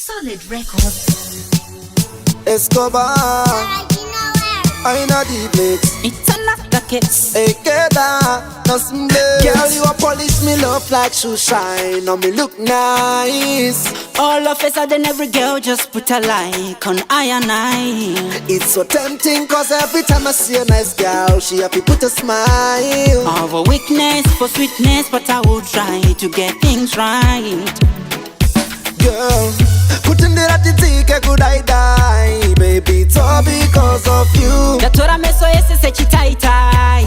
Solid Records. Escobar, I know the mix. It's another case. Hey, Keda, nothing less. Girl, you a polish me love like shoe shine. On me look nice. All of a sudden every girl just put a like on I and I. It's so tempting cause every time I see a nice girl, she happy put a smile. Of a weakness for sweetness, but I will try to get things right. Girl, put in the ratty could I die? Baby, it's all because of you. That's what I mess so yes, say chitai.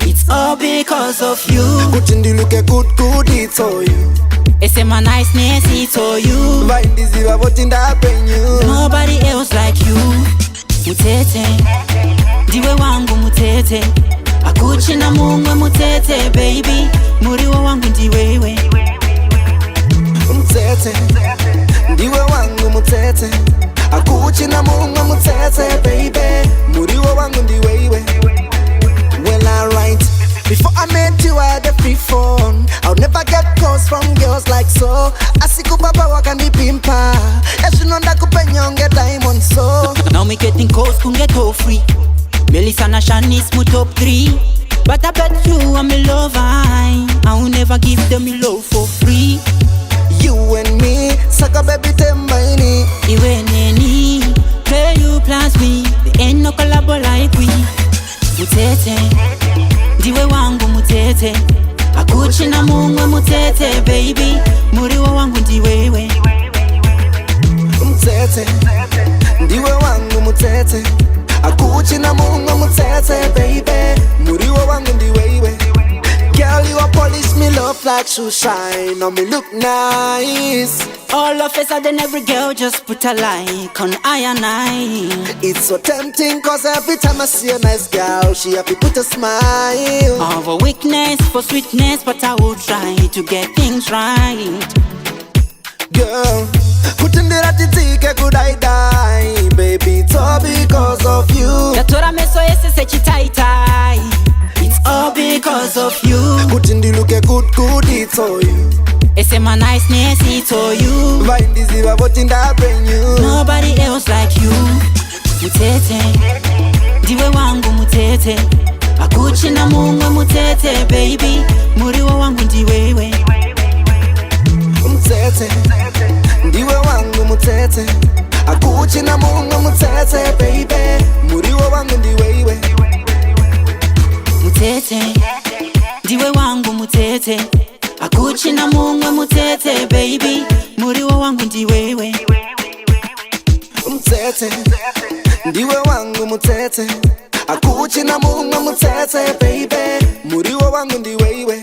It's all because of you. Put in the look good, it's all you. It's my niceness, it's all you. Find this you about in that brain you. Nobody else like you. Mutete, diwe wangu mutete. Akuchi na mungwe mutete, baby. Muriwa wangu ndiwewe. Mutete, ndiwe wangu mutete. Akuchi na mungwe mutete, baby. Muriwa wangu ndiwewe. Well, alright. Before I met you, I had a free phone. I'll never get calls from girls like so. Asiku baba wakani pimpa. Eshinonda kupenyonge diamond so. Now me getting calls kun get all free. Melissa na Shanice mu top 3. But I bet you I'm a lover. I will never give them me love for free. You and me, saka baby tembaini. Iwe neni, play you plus me. There ain't no collabo like we. Mutete, diwe wangu mutete. Akuchi na mungwe mutete, baby. Muriwa wangu ndiwewe. Mutete, ndiwe wangu mutete. Akuchi na mungwe mutete, baby. Muriwa wangu ndiwewe. Girl, you a polish me love like shoe shine. On me look nice. All of a sudden every girl just put a like on I and I. It's so tempting cause every time I see a nice girl, she happy put a smile. Of a weakness for sweetness, but I will try to get things right. Girl, put in the ratty could I die? Baby, it's all because of you. That's what I mess so yes, say chitai. It's all because of you. Put in the look good, it's all you. It's my niceness, it's all you. Find this you about in that brain you. Nobody else like you. Mutete, diwe wangu mutete. Akuchi na mungwe mutete, baby. Muriwa wangu ndiwewe. Mutete, ndiwe wangu mutete. Akuchi na mungwe mutete, baby. Muriwa wangu ndiwewe. Mutete, diwe wangu mutete. Akuchi na mungwe mutete, baby. Muriwa wangu ndiwewe. Mutete, ndiwe wangu mutete. Akuchi na mungwe mutete, baby. Muriwa wangu ndiwewe.